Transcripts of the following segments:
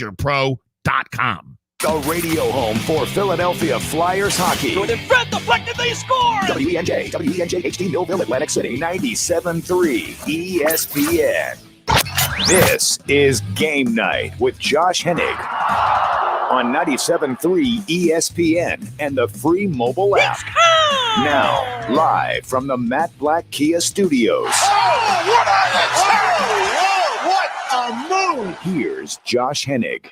FixYourPro.com. The radio home for Philadelphia Flyers hockey. With in front, deflected, they score! WENJ HD Millville, Atlantic City, 97.3 ESPN. This is Game Night with Josh Hennig on 97.3 ESPN and the free mobile app. Now, live from the Matt Black Kia Studios. What a move! Here's Josh Hennig.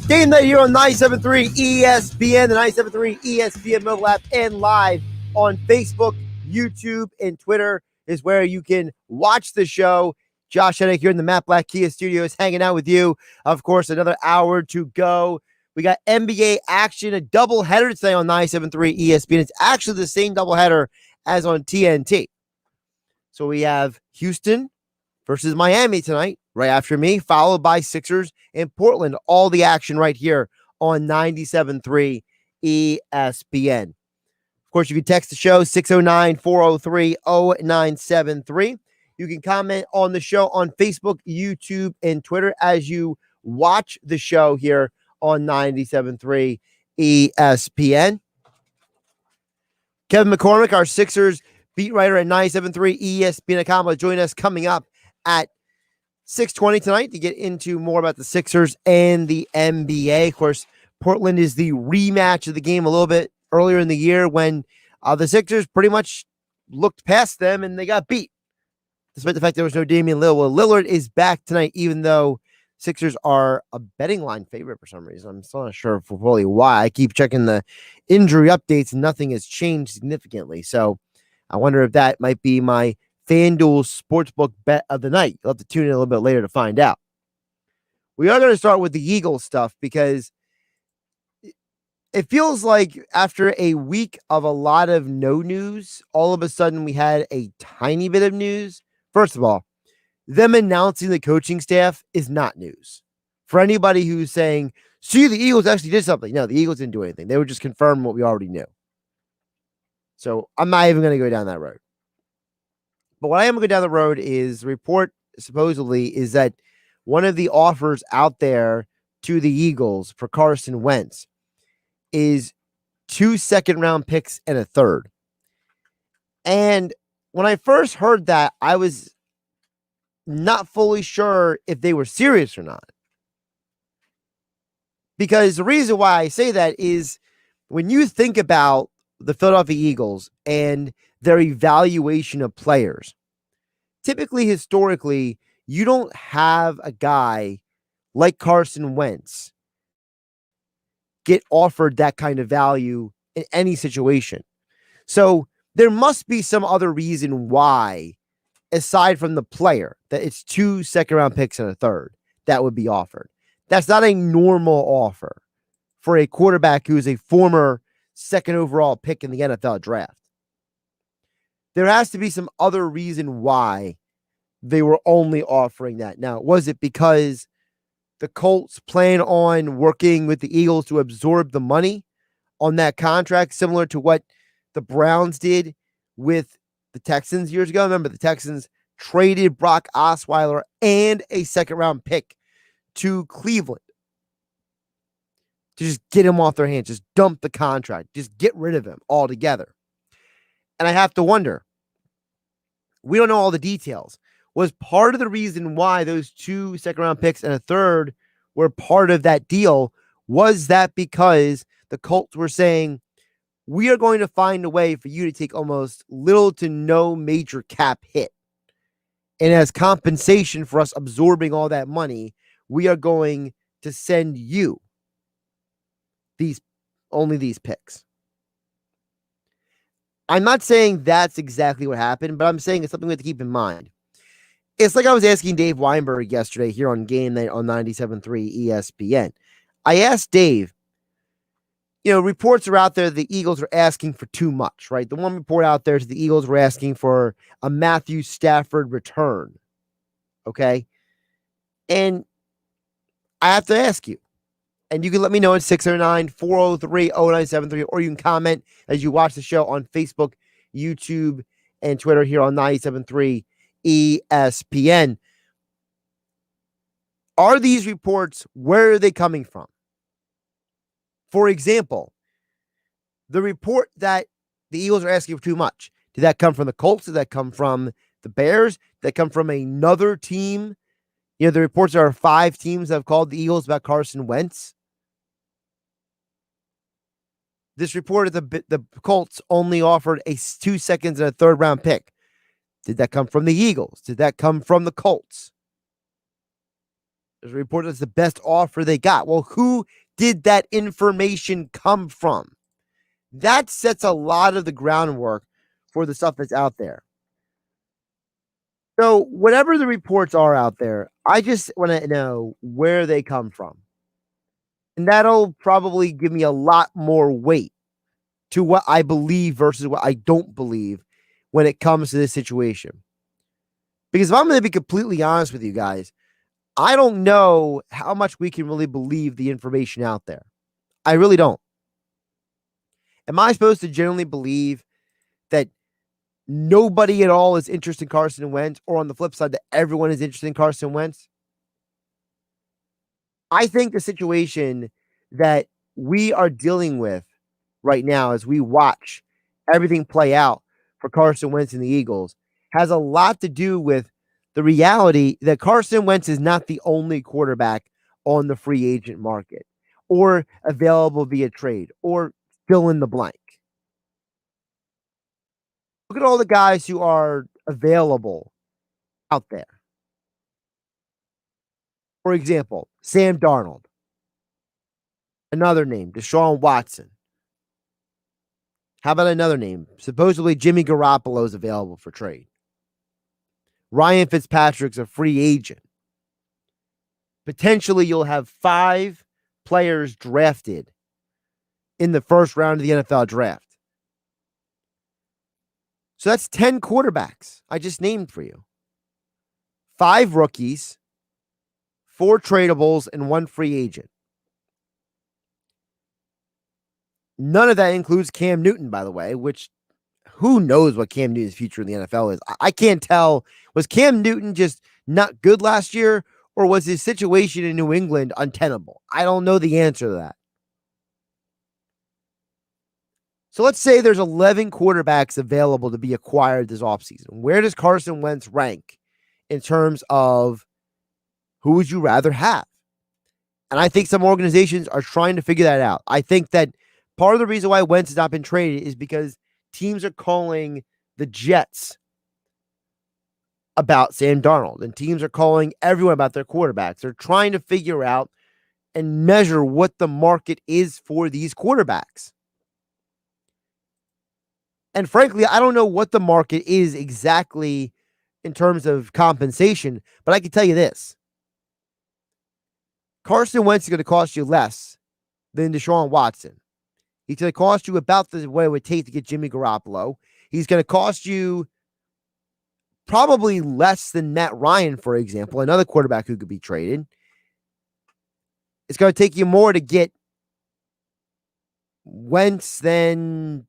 Game Night here on 97.3 ESPN, the 97.3 ESPN mobile app, and live on Facebook, YouTube, and Twitter is where you can watch the show. Josh Hennig here in the Matt Black Kia Studios hanging out with you. Of course, another hour to go. We got NBA action, a doubleheader today on 97.3 ESPN. It's actually the same doubleheader as on TNT. So we have Houston versus Miami tonight, right after me, followed by Sixers and Portland. All the action right here on 97.3 ESPN. Of course, you can text the show 609-403-0973. You can comment on the show on Facebook, YouTube, and Twitter as you watch the show here on 97.3 ESPN. Kevin McCormick, our Sixers beat writer at 97.3 ESPN.com, will join us coming up at 6:20 tonight to get into more about the Sixers and the NBA. Of course, Portland is the rematch of the game a little bit earlier in the year when the Sixers pretty much looked past them and they got beat, despite the fact there was no Damian Lillard. Well, Lillard is back tonight, even though Sixers are a betting line favorite for some reason. I'm still not sure for fully why. I keep checking the injury updates and nothing has changed significantly. So I wonder if that might be my FanDuel Sportsbook bet of the night. You'll have to tune in a little bit later to find out. We are going to start with the Eagles stuff because it feels like after a week of a lot of no news, all of a sudden we had a tiny bit of news. First of all, them announcing the coaching staff is not news. For anybody who's saying, see, the Eagles actually did something. No, the Eagles didn't do anything. They were just confirming what we already knew. So I'm not even going to go down that road. But what I am going to go down the road is the report supposedly is that one of the offers out there to the Eagles for Carson Wentz is 2 second-round picks and a third. And when I first heard that, I was not fully sure if they were serious or not. Because the reason why I say that is when you think about the Philadelphia Eagles and their evaluation of players, typically, historically, you don't have a guy like Carson Wentz get offered that kind of value in any situation. So there must be some other reason why, aside from the player, that it's 2 second-round picks and a third that would be offered. That's not a normal offer for a quarterback who is a former second overall pick in the NFL draft. There has to be some other reason why they were only offering that. Now, was it because the Colts plan on working with the Eagles to absorb the money on that contract, similar to what the Browns did with the Texans years ago? Remember, the Texans traded Brock Osweiler and a second-round pick to Cleveland to just get him off their hands, just dump the contract, just get rid of him altogether. And I have to wonder, we don't know all the details. Was part of the reason why those 2 second-round picks and a third were part of that deal, was that because the Colts were saying, we are going to find a way for you to take almost little to no major cap hit. And as compensation for us absorbing all that money, we are going to send you only these picks. I'm not saying that's exactly what happened, but I'm saying it's something we have to keep in mind. It's like I was asking Dave Weinberg yesterday here on Game Night on 97.3 ESPN. I asked Dave, reports are out there the Eagles are asking for too much, right? The one report out there is the Eagles were asking for a Matthew Stafford return. Okay? And I have to ask you, and you can let me know at 609-403-0973, or you can comment as you watch the show on Facebook, YouTube, and Twitter here on 97.3 ESPN. Are these reports, where are they coming from? For example, the report that the Eagles are asking for too much. Did that come from the Colts? Did that come from the Bears? Did that come from another team? The reports are 5 teams that have called the Eagles about Carson Wentz. This report of the Colts only offered 2 seconds and a third-round pick. Did that come from the Eagles? Did that come from the Colts? There's a report that's the best offer they got. Well, who did that information come from? That sets a lot of the groundwork for the stuff that's out there. So whatever the reports are out there, I just want to know where they come from. And that'll probably give me a lot more weight to what I believe versus what I don't believe when it comes to this situation. Because if I'm going to be completely honest with you guys, I don't know how much we can really believe the information out there. I really don't. Am I supposed to generally believe that nobody at all is interested in Carson Wentz, or on the flip side, that everyone is interested in Carson Wentz? I think the situation that we are dealing with right now as we watch everything play out for Carson Wentz and the Eagles has a lot to do with the reality that Carson Wentz is not the only quarterback on the free agent market or available via trade or fill in the blank. Look at all the guys who are available out there. For example, Sam Darnold. Another name, Deshaun Watson. How about another name? Supposedly Jimmy Garoppolo is available for trade. Ryan Fitzpatrick's a free agent. Potentially you'll have 5 players drafted in the first round of the NFL draft. So that's 10 quarterbacks I just named for you. 5 rookies, 4 tradables, and 1 free agent. None of that includes Cam Newton, by the way, which who knows what Cam Newton's future in the NFL is. I can't tell. Was Cam Newton just not good last year, or was his situation in New England untenable? I don't know the answer to that. So let's say there's 11 quarterbacks available to be acquired this offseason. Where does Carson Wentz rank in terms of who would you rather have? And I think some organizations are trying to figure that out. I think that part of the reason why Wentz has not been traded is because teams are calling the Jets about Sam Darnold, and teams are calling everyone about their quarterbacks. They're trying to figure out and measure what the market is for these quarterbacks. And frankly, I don't know what the market is exactly in terms of compensation, but I can tell you this. Carson Wentz is going to cost you less than Deshaun Watson. He's going to cost you about what it would take to get Jimmy Garoppolo. He's going to cost you probably less than Matt Ryan, for example, another quarterback who could be traded. It's going to take you more to get Wentz than,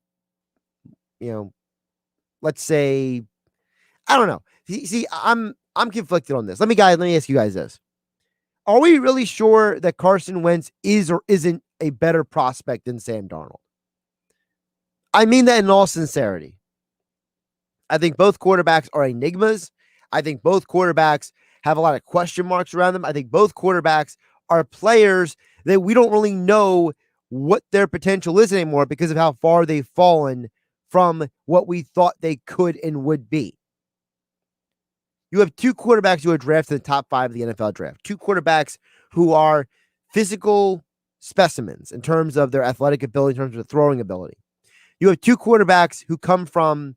let's say, I don't know. See, I'm conflicted on this. Let me ask you guys this. Are we really sure that Carson Wentz is or isn't a better prospect than Sam Darnold? I mean that in all sincerity. I think both quarterbacks are enigmas. I think both quarterbacks have a lot of question marks around them. I think both quarterbacks are players that we don't really know what their potential is anymore because of how far they've fallen from what we thought they could and would be. You have 2 quarterbacks who are drafted in the top 5 of the NFL draft. 2 quarterbacks who are physical specimens in terms of their athletic ability, in terms of their throwing ability. You have 2 quarterbacks who come from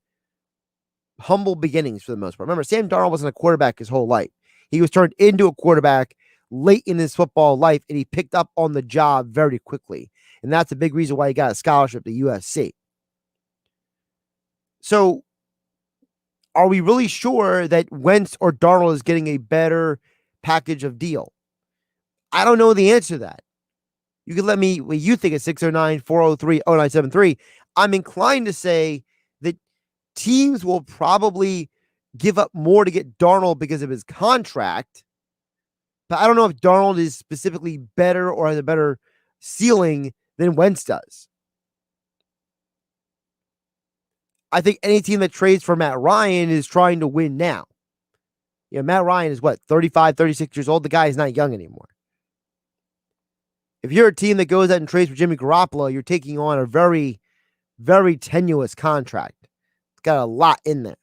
humble beginnings for the most part. Remember, Sam Darnold wasn't a quarterback his whole life. He was turned into a quarterback late in his football life, and he picked up on the job very quickly. And that's a big reason why he got a scholarship to USC. So, are we really sure that Wentz or Darnold is getting a better package of deal? I don't know the answer to that. You can let me, what you think at 609-403-0973. I'm inclined to say that teams will probably give up more to get Darnold because of his contract But I don't know if Darnold is specifically better or has a better ceiling than Wentz does. I think any team that trades for Matt Ryan is trying to win now. Matt Ryan is 35, 36 years old. The guy is not young anymore. If you're a team that goes out and trades for Jimmy Garoppolo, you're taking on a very, very tenuous contract. It's got a lot in there.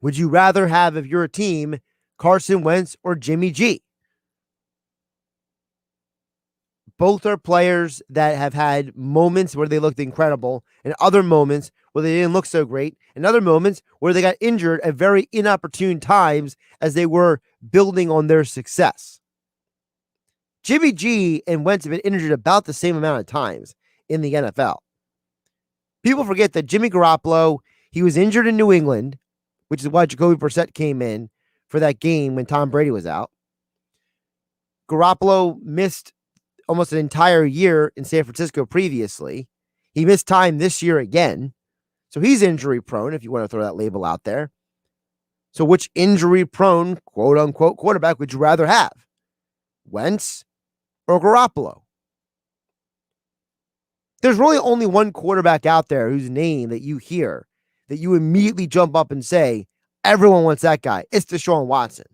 Would you rather have, if you're a team, Carson Wentz or Jimmy G? Both are players that have had moments where they looked incredible and other moments where they didn't look so great and other moments where they got injured at very inopportune times as they were building on their success. Jimmy G and Wentz have been injured about the same amount of times in the NFL. People forget that Jimmy Garoppolo, he was injured in New England, which is why Jacoby Brissett came in for that game when Tom Brady was out. Garoppolo missed almost an entire year in San Francisco previously. He missed time this year again. So he's injury prone, if you want to throw that label out there. So which injury prone, quote unquote, quarterback would you rather have? Wentz or Garoppolo? There's really only one quarterback out there whose name that you hear that you immediately jump up and say, everyone wants that guy. It's Deshaun Watson.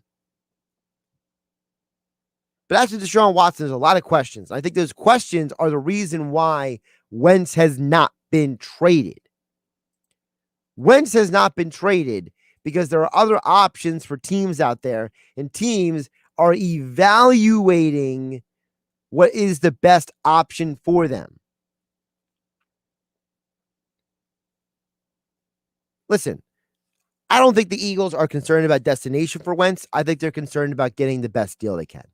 But after Deshaun Watson, there's a lot of questions. I think those questions are the reason why Wentz has not been traded. Wentz has not been traded because there are other options for teams out there, and teams are evaluating what is the best option for them. Listen, I don't think the Eagles are concerned about destination for Wentz. I think they're concerned about getting the best deal they can.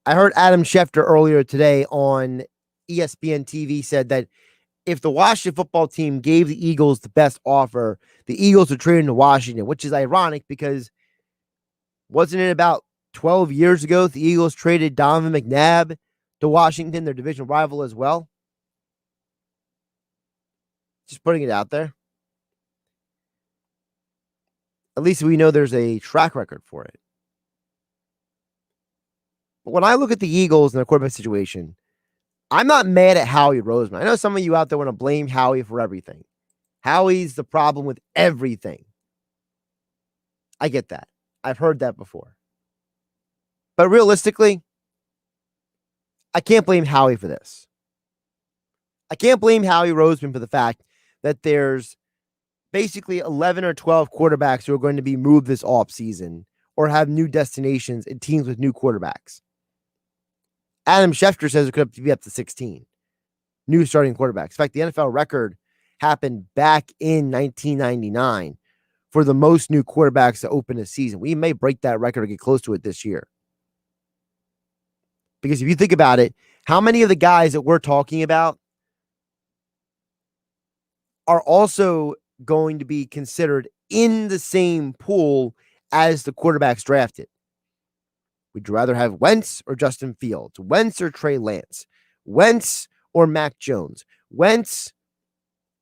I heard Adam Schefter earlier today on ESPN TV said that if the Washington football team gave the Eagles the best offer, the Eagles would trade him to Washington, which is ironic because wasn't it about 12 years ago the Eagles traded Donovan McNabb to Washington, their division rival as well? Just putting it out there. At least we know there's a track record for it. But when I look at the Eagles and their quarterback situation, I'm not mad at Howie Roseman. I know some of you out there want to blame Howie for everything. Howie's the problem with everything. I get that. I've heard that before. But realistically, I can't blame Howie for this. I can't blame Howie Roseman for the fact that there's basically 11 or 12 quarterbacks who are going to be moved this offseason or have new destinations and teams with new quarterbacks. Adam Schefter says it could be up to 16 new starting quarterbacks. In fact, the NFL record happened back in 1999 for the most new quarterbacks to open a season. We may break that record or get close to it this year. Because if you think about it, how many of the guys that we're talking about are also going to be considered in the same pool as the quarterbacks drafted? Would you rather have Wentz or Justin Fields? Wentz or Trey Lance? Wentz or Mac Jones? Wentz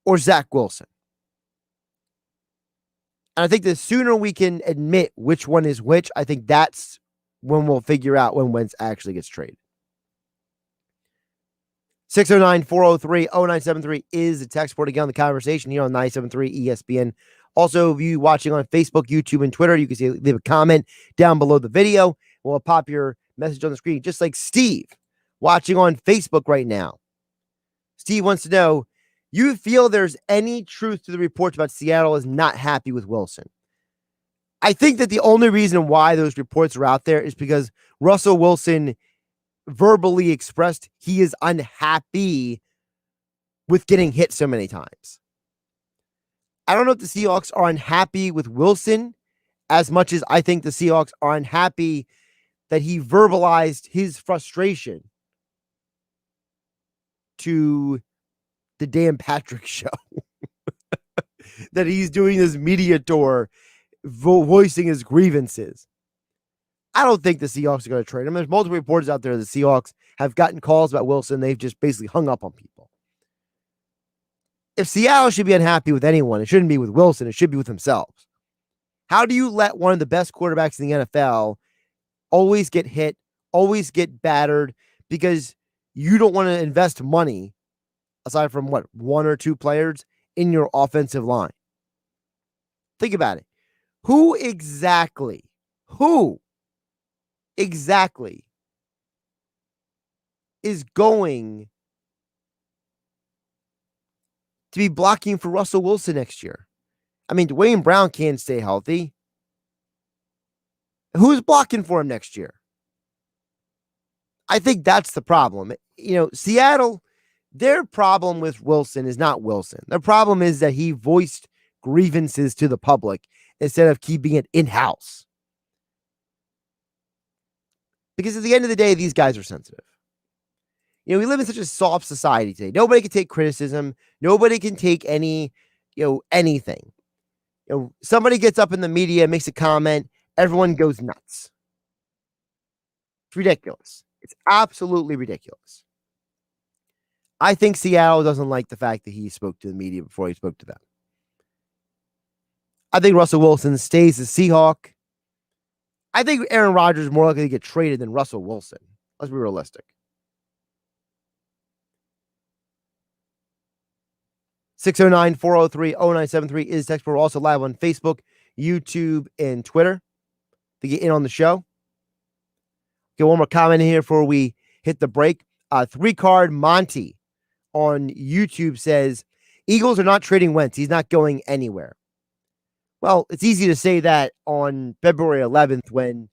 or Zach Wilson? And I think the sooner we can admit which one is which, I think that's when we'll figure out when Wentz actually gets traded. 609-403-0973 is the text board. Again, on the conversation here on 973 ESPN. Also, if you watching on Facebook, YouTube, and Twitter, you can leave a comment down below the video. We'll pop your message on the screen, just like Steve watching on Facebook right now. Steve wants to know, you feel there's any truth to the reports about Seattle is not happy with Wilson? I think that the only reason why those reports are out there is because Russell Wilson verbally expressed he is unhappy with getting hit so many times. I don't know if the Seahawks are unhappy with Wilson as much as I think the Seahawks are unhappy that he verbalized his frustration to the Dan Patrick Show. That he's doing this media tour voicing his grievances. I don't think the Seahawks are going to trade him. There's multiple reports out there that the Seahawks have gotten calls about Wilson. They've just basically hung up on people. If Seattle should be unhappy with anyone, it shouldn't be with Wilson. It should be with themselves. How do you let one of the best quarterbacks in the NFL always get hit, always get battered because you don't want to invest money, aside from one or two players in your offensive line? Think about it. Who exactly is going to be blocking for Russell Wilson next year? I mean, Dwayne Brown can't stay healthy. Who's blocking for him next year? I think that's the problem. Seattle, their problem with Wilson is not Wilson. Their problem is that he voiced grievances to the public instead of keeping it in-house. Because at the end of the day, these guys are sensitive. We live in such a soft society today. Nobody can take criticism. Nobody can take anything. Somebody gets up in the media, makes a comment, everyone goes nuts. It's ridiculous. It's absolutely ridiculous. I think Seattle doesn't like the fact that he spoke to the media before he spoke to them. I think Russell Wilson stays a Seahawk. I think Aaron Rodgers is more likely to get traded than Russell Wilson. Let's be realistic. 609-403-0973 is text. We're also live on Facebook, YouTube, and Twitter to get in on the show. Get one more comment in here before we hit the break. 3-card Monty on YouTube says, Eagles are not trading Wentz. He's not going anywhere. Well, it's easy to say that on February 11th when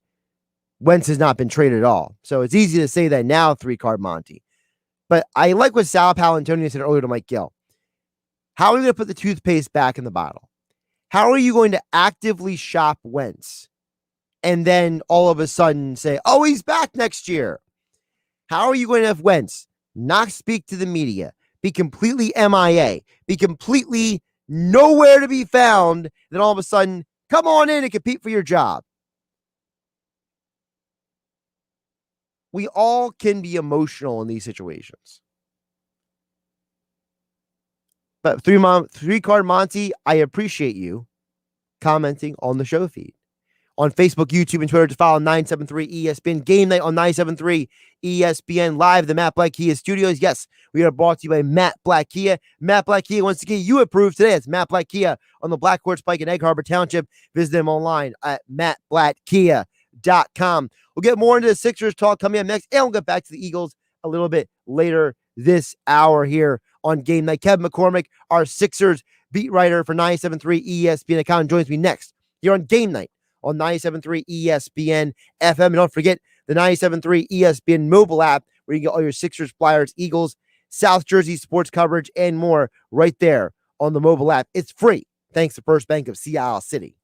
Wentz has not been traded at all. So it's easy to say that now, 3-card Monty. But I like what Sal Palantonio said earlier to Mike Gill. How are you going to put the toothpaste back in the bottle? How are you going to actively shop Wentz and then all of a sudden say, oh, he's back next year? How are you going to have Wentz not speak to the media, be completely MIA, be completely nowhere to be found, then all of a sudden, come on in and compete for your job? We all can be emotional in these situations. But 3-card Monty, I appreciate you commenting on the show feed. On Facebook, YouTube, and Twitter, to follow 973 ESPN. Game Night on 973 ESPN Live, the Matt Black Kia Studios. Yes, we are brought to you by Matt Black Kia. Matt Black Kia wants to get you approved today. It's Matt Black Kia on the Black Horse Pike in Egg Harbor Township. Visit them online at mattblackkia.com. We'll get more into the Sixers talk coming up next, and we'll get back to the Eagles a little bit later this hour here on Game Night. Kevin McCormick, our Sixers beat writer for 97.3 ESPN account, joins me next here on Game Night on 97.3 ESPN FM. And don't forget the 97.3 ESPN mobile app where you get all your Sixers, Flyers, Eagles, South Jersey sports coverage, and more right there on the mobile app. It's free, thanks to First Bank of Sea City.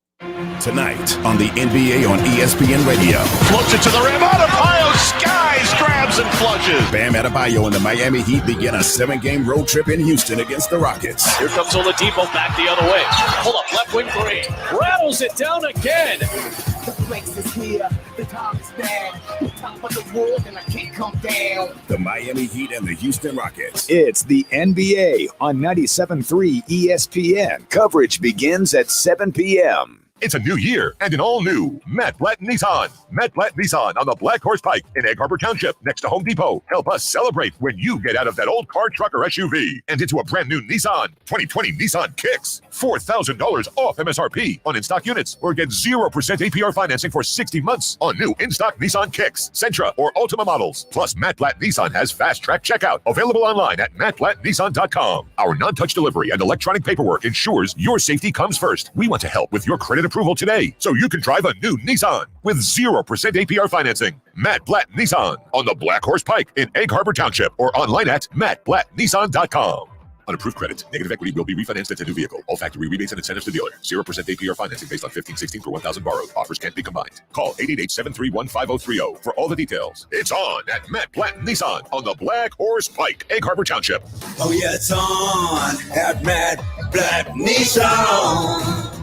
Tonight on the NBA on ESPN Radio. Floats it to the rim. Adebayo skies, grabs, and flushes. Bam Adebayo and the Miami Heat begin a 7-game road trip in Houston against the Rockets. Here comes Oladipo back the other way. Pull up left wing three. Rattles it down again. The place is here. The time is bad. The top of the world and I can't come down. The Miami Heat and the Houston Rockets. It's the NBA on 97.3 ESPN. Coverage begins at 7 p.m. It's a new year and an all-new Matt Blatt Nissan. Matt Blatt Nissan on the Black Horse Pike in Egg Harbor Township next to Home Depot. Help us celebrate when you get out of that old car, truck, or SUV and into a brand new Nissan. 2020 Nissan Kicks. $4,000 off MSRP on in-stock units, or get 0% APR financing for 60 months on new in-stock Nissan Kicks, Sentra, or Altima models. Plus, Matt Blatt Nissan has fast-track checkout available online at mattblattnissan.com. Our non-touch delivery and electronic paperwork ensures your safety comes first. We want to help with your credit approval today so you can drive a new Nissan with 0% APR financing. Matt Blatt Nissan on the Black Horse Pike in Egg Harbor Township, or online at mattblattnissan.com. Unapproved credit. Negative equity will be refinanced into new vehicle. All factory rebates and incentives to dealer. 0% APR financing based on 15/16 per 1,000 borrowed. Offers can't be combined. Call 888-731-5030 for all the details. It's on at Matt Blatt Nissan on the Black Horse Pike, Egg Harbor Township. Oh yeah, it's on at Matt Blatt Nissan.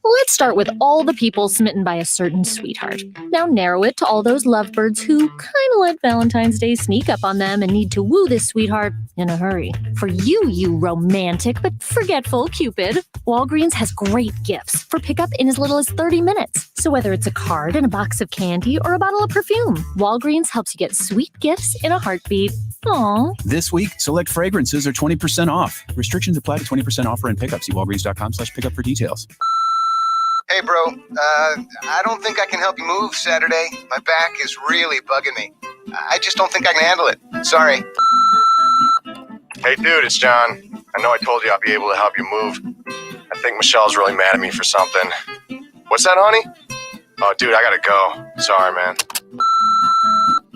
Let's start with all the people smitten by a certain sweetheart. Now narrow it to all those lovebirds who kind of let Valentine's Day sneak up on them and need to woo this sweetheart in a hurry. For you, you romantic but forgetful Cupid, Walgreens has great gifts for pickup in as little as 30 minutes. So whether it's a card and a box of candy or a bottle of perfume, Walgreens helps you get sweet gifts in a heartbeat. Aww. This week, select fragrances are 20% off. Restrictions apply to 20% offer and pickup. See walgreens.com/pickup for details. Hey, bro. I don't think I can help you move Saturday. My back is really bugging me. I just don't think I can handle it. Sorry. Hey, dude, it's John. I know I told you I'd be able to help you move. I think Michelle's really mad at me for something. What's that, honey? Oh, dude, I gotta go. Sorry, man.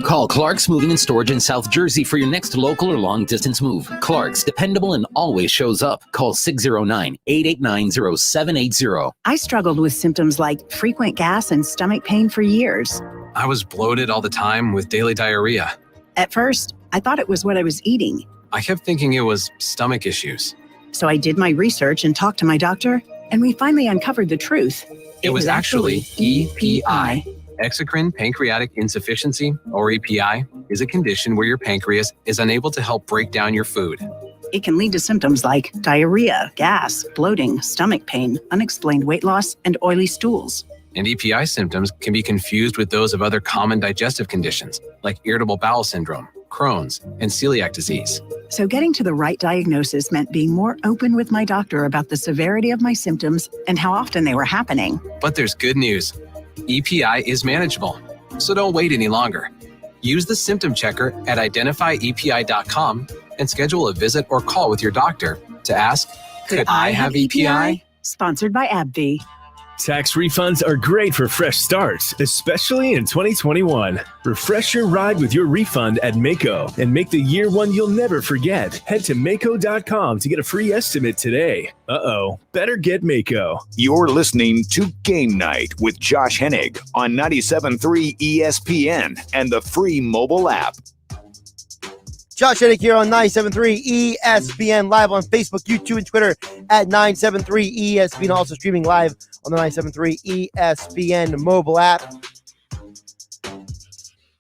Call Clark's Moving and Storage in South Jersey for your next local or long-distance move. Clark's, dependable and always shows up. Call 609-889-0780. I struggled with symptoms like frequent gas and stomach pain for years. I was bloated all the time with daily diarrhea. At first, I thought it was what I was eating. I kept thinking it was stomach issues. So I did my research and talked to my doctor, and we finally uncovered the truth. It was actually EPI. Exocrine pancreatic insufficiency, or EPI, is a condition where your pancreas is unable to help break down your food. It can lead to symptoms like diarrhea, gas, bloating, stomach pain, unexplained weight loss, and oily stools. And EPI symptoms can be confused with those of other common digestive conditions, like irritable bowel syndrome, Crohn's, and celiac disease. So getting to the right diagnosis meant being more open with my doctor about the severity of my symptoms and how often they were happening. But there's good news. EPI is manageable, so don't wait any longer. Use the symptom checker at identifyepi.com and schedule a visit or call with your doctor to ask, could I have EPI? Sponsored by AbbVie. Tax refunds are great for fresh starts, especially in 2021. Refresh your ride with your refund at Mako and make the year one you'll never forget. Head to Mako.com to get a free estimate today. Better get Mako. You're listening to Game Night with Josh Hennig on 97.3 ESPN and the free mobile app. Josh Hennig here on 97.3 ESPN, live on Facebook, YouTube, and Twitter at 973 ESPN, also streaming live on the 973 ESPN mobile app.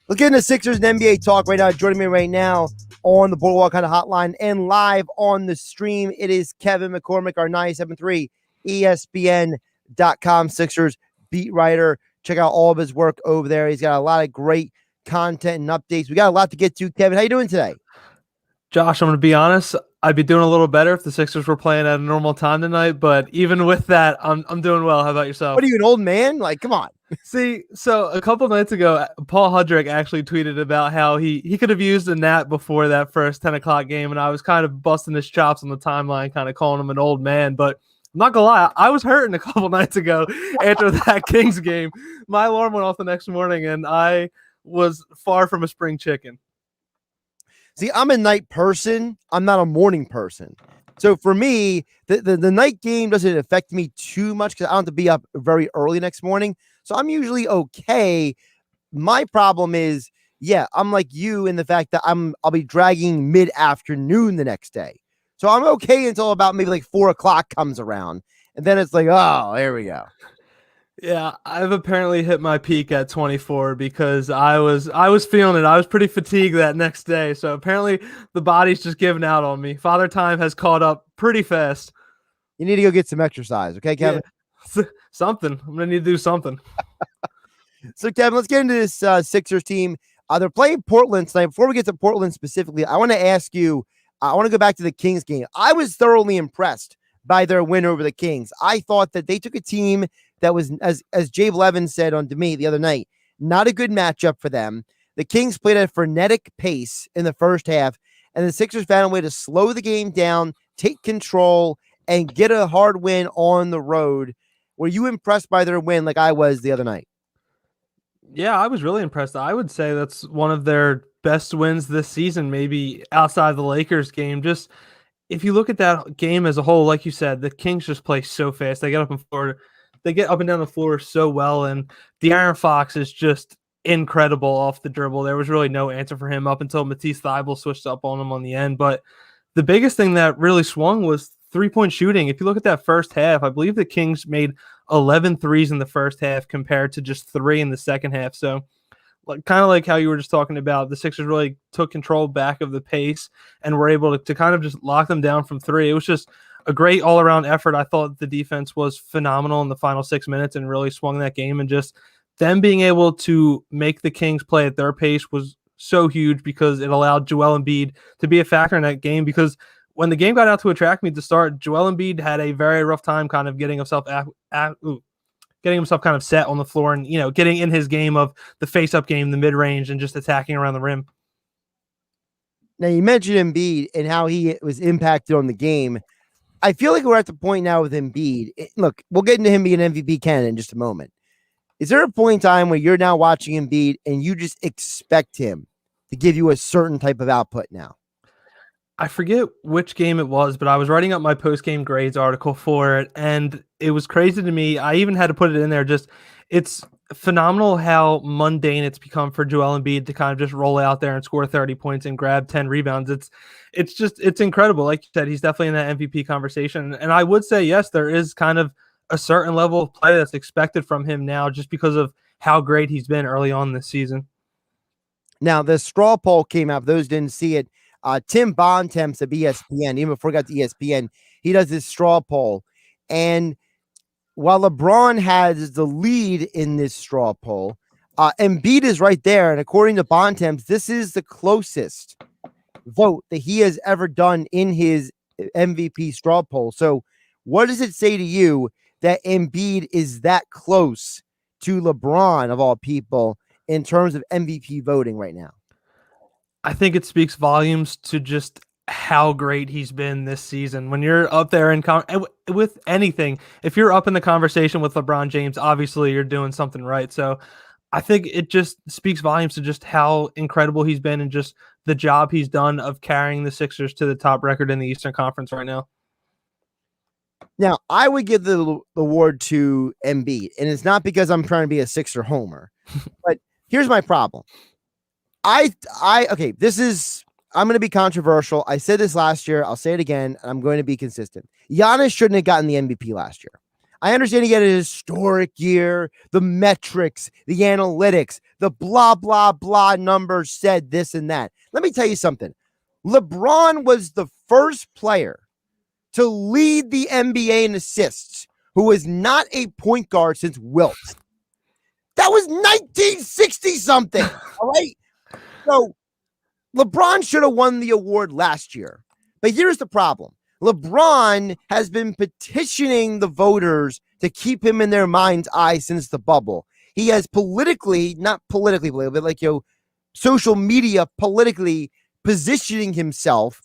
Let's get into Sixers and NBA talk right now. Joining me right now on the Boardwalk Kind of Hotline and live on the stream, it is Kevin McCormick, our 973 ESPN.com Sixers beat writer. Check out all of his work over there. He's got a lot of great content and updates. We got a lot to get to. Kevin, how you doing today? Josh, I'm going to be honest. I'd be doing a little better if the Sixers were playing at a normal time tonight, but even with that, I'm doing well. How about yourself? What are you, an old man? Like, come on. See, so a couple nights ago, Paul Hudrick actually tweeted about how he could have used a nap before that first 10 o'clock game, and I was kind of busting his chops on the timeline, kind of calling him an old man, but I'm not going to lie, I was hurting a couple nights ago after that Kings game. My alarm went off the next morning, and I was far from a spring chicken. See, I'm a night person. I'm not a morning person. So for me, the night game doesn't affect me too much because I don't have to be up very early next morning. So I'm usually okay. My problem is, I'm like you in the fact that I'll be dragging mid-afternoon the next day. So I'm okay until about maybe like 4 o'clock comes around. And then it's like, oh, here we go. Yeah, I've apparently hit my peak at 24 because I was feeling it. I was pretty fatigued that next day. So apparently the body's just giving out on me. Father Time has caught up pretty fast. You need to go get some exercise, okay, Kevin? Yeah. Something. I'm going to need to do something. So, Kevin, let's get into this Sixers team. They're playing Portland tonight. Before we get to Portland specifically, I want to ask you, I want to go back to the Kings game. I was thoroughly impressed by their win over the Kings. I thought that they took a team that was, as Jay Levin said on to me the other night, not a good matchup for them. The Kings played at a frenetic pace in the first half, and the Sixers found a way to slow the game down, take control, and get a hard win on the road. Were you impressed by their win like I was the other night? Yeah, I was really impressed. I would say that's one of their best wins this season, maybe outside the Lakers game. Just if you look at that game as a whole, like you said, the Kings just play so fast. They get up and down the floor so well, and De'Aaron Fox is just incredible off the dribble. There was really no answer for him up until Matisse Thybulle switched up on him on the end. But the biggest thing that really swung was three-point shooting. If you look at that first half, I believe the Kings made 11 threes in the first half compared to just 3 in the second half. So kind of like how you were just talking about, the Sixers really took control back of the pace and were able to kind of just lock them down from 3. It was just a great all-around effort. I thought the defense was phenomenal in the final 6 minutes and really swung that game, and just them being able to make the Kings play at their pace was so huge because it allowed Joel Embiid to be a factor in that game. Because when the game got out to a track meet to start, Joel Embiid had a very rough time kind of getting himself kind of set on the floor and, getting in his game of the face-up game, the mid-range, and just attacking around the rim. Now, you mentioned Embiid and how he was impacted on the game. I feel like we're at the point now with Embiid. Look, we'll get into him being an MVP candidate in just a moment. Is there a point in time where you're now watching Embiid and you just expect him to give you a certain type of output now? I forget which game it was, but I was writing up my post-game grades article for it, and it was crazy to me. I even had to put it in there. It's phenomenal how mundane it's become for Joel Embiid to kind of just roll out there and score 30 points and grab 10 rebounds. It's incredible. Like you said, he's definitely in that MVP conversation. And I would say, yes, there is kind of a certain level of play that's expected from him now just because of how great he's been early on this season. Now, the straw poll came out. For those who didn't see it, Tim Bontemps of ESPN, even before he got to ESPN, he does this straw poll. And while LeBron has the lead in this straw poll, Embiid is right there. And according to Bontemps, this is the closest vote that he has ever done in his MVP straw poll. So what does it say to you that Embiid is that close to LeBron, of all people, in terms of MVP voting right now? I think it speaks volumes to just how great he's been this season. When you're up there with anything, if you're up in the conversation with LeBron James, obviously you're doing something right. So I think it just speaks volumes to just how incredible he's been and just the job he's done of carrying the Sixers to the top record in the Eastern Conference right now. Now, I would give the award to Embiid, and it's not because I'm trying to be a Sixer homer, but here's my problem. I'm going to be controversial. I said this last year. I'll say it again. And I'm going to be consistent. Giannis shouldn't have gotten the MVP last year. I understand he had a historic year, the metrics, the analytics, the blah, blah, blah numbers said this and that. Let me tell you something. LeBron was the first player to lead the NBA in assists who was not a point guard since Wilt. That was 1960 something. All right. So LeBron should have won the award last year. But here's the problem. LeBron has been petitioning the voters to keep him in their mind's eye since the bubble. He has not politically, but like social media politically positioning himself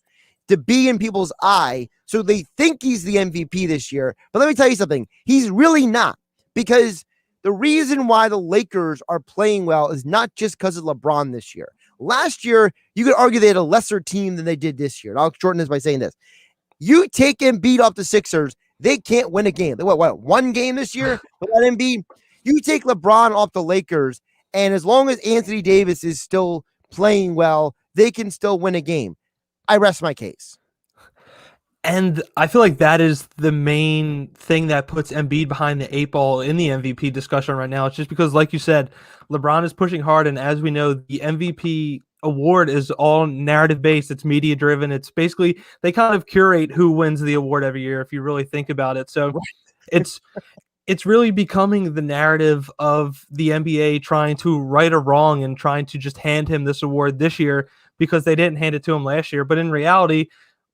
to be in people's eye. So they think he's the MVP this year. But let me tell you something. He's really not, because the reason why the Lakers are playing well is not just because of LeBron this year. Last year, you could argue they had a lesser team than they did this year. And I'll shorten this by saying this. You take Embiid off the Sixers, they can't win a game. They what, one game this year without Embiid? You take LeBron off the Lakers, and as long as Anthony Davis is still playing well, they can still win a game. I rest my case. And I feel like that is the main thing that puts Embiid behind the 8 ball in the MVP discussion right now. It's just because, like you said, LeBron is pushing hard, and as we know, the MVP award is all narrative-based. It's media-driven. It's basically, they kind of curate who wins the award every year, if you really think about it. So it's really becoming the narrative of the NBA trying to right a wrong and trying to just hand him this award this year because they didn't hand it to him last year. But in reality,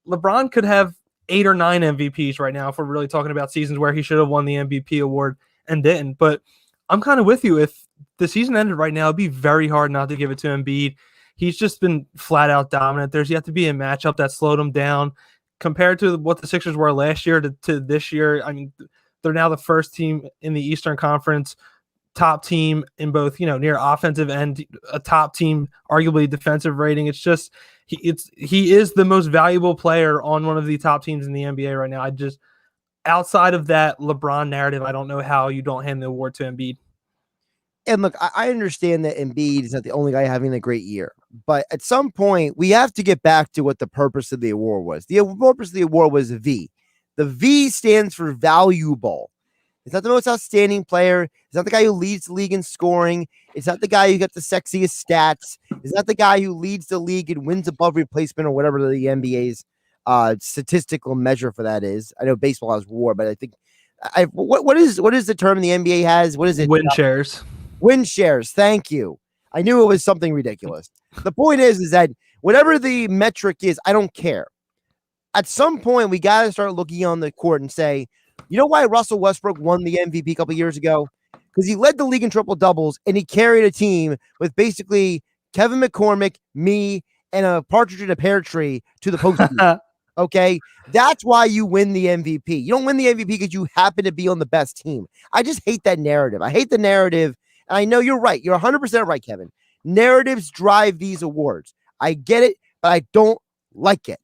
LeBron could have 8 or 9 MVPs right now if we're really talking about seasons where he should have won the MVP award and didn't. But I'm kind of with you. If the season ended right now, it'd be very hard not to give it to Embiid. He's just been flat out dominant. There's yet to be a matchup that slowed him down compared to what the Sixers were last year to this year. I mean, they're now the first team in the Eastern Conference, top team in both, near offensive and a top team, arguably defensive rating. It's just, he is the most valuable player on one of the top teams in the NBA right now. Outside of that LeBron narrative, I don't know how you don't hand the award to Embiid. And look, I understand that Embiid is not the only guy having a great year, but at some point we have to get back to what the purpose of the award was. The purpose of the award was V. The V stands for valuable. It's not the most outstanding player. It's not the guy who leads the league in scoring. It's not the guy who got the sexiest stats. It's not the guy who leads the league and wins above replacement or whatever the NBA's statistical measure for that is. I know baseball has WAR, but I think what is the term the NBA has? What is it? Win shares. Win shares. Thank you. I knew it was something ridiculous. The point is that whatever the metric is, I don't care. At some point, we got to start looking on the court and say, you know why Russell Westbrook won the MVP a couple years ago? Because he led the league in triple doubles and he carried a team with basically Kevin McCormick, me, and a partridge in a pear tree to the postseason. Okay, that's why you win the MVP. You don't win the MVP because you happen to be on the best team. I just hate that narrative. I hate the narrative. And I know you're right. You're 100% right, Kevin. Narratives drive these awards. I get it, but I don't like it.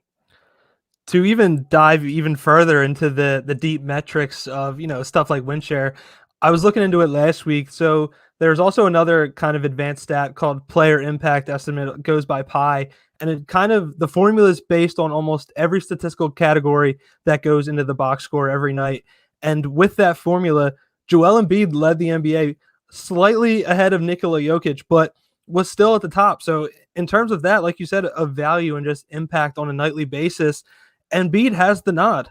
To even dive even further into the deep metrics of, stuff like win share, I was looking into it last week. So there's also another kind of advanced stat called player impact estimate. It goes by Pi, and the formula is based on almost every statistical category that goes into the box score every night. And with that formula, Joel Embiid led the NBA slightly ahead of Nikola Jokic, but was still at the top. So in terms of that, like you said, of value and just impact on a nightly basis, Embiid has the nod.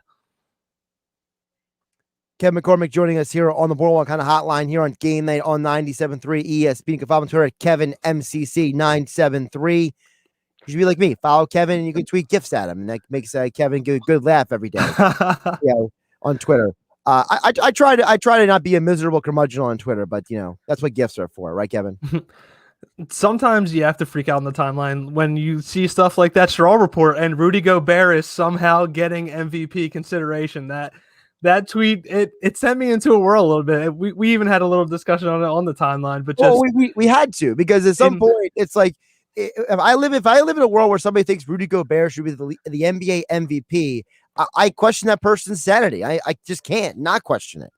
Kevin McCormick joining us here on the Boardwalk kind of hotline here on Game Night on 97.3 ESPN. You can follow him on Twitter at KevinMCC973. You should be like me. Follow Kevin and you can tweet gifts at him. And that makes Kevin get a good laugh every day. On Twitter. I try to not be a miserable curmudgeon on Twitter, but that's what gifts are for, right, Kevin? Sometimes you have to freak out on the timeline when you see stuff like that Straw Report and Rudy Gobert is somehow getting MVP consideration. That tweet, it sent me into a whirl a little bit. We even had a little discussion on it on the timeline, but just we had to, because at some point it's like if I live in a world where somebody thinks Rudy Gobert should be the NBA MVP, I question that person's sanity. I just can't not question it.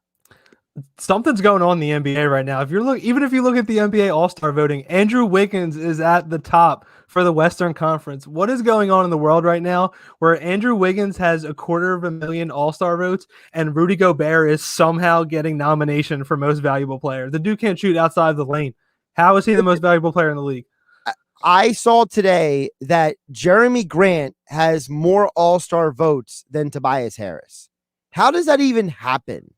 Something's going on in the NBA right now. Even if you look at the NBA All-Star voting, Andrew Wiggins is at the top for the Western Conference. What is going on in the world right now where Andrew Wiggins has 250,000 All-Star votes and Rudy Gobert is somehow getting nomination for most valuable player? The dude can't shoot outside the lane. How is he the most valuable player in the league? I saw today that Jeremy Grant has more All-Star votes than Tobias Harris. How does that even happen?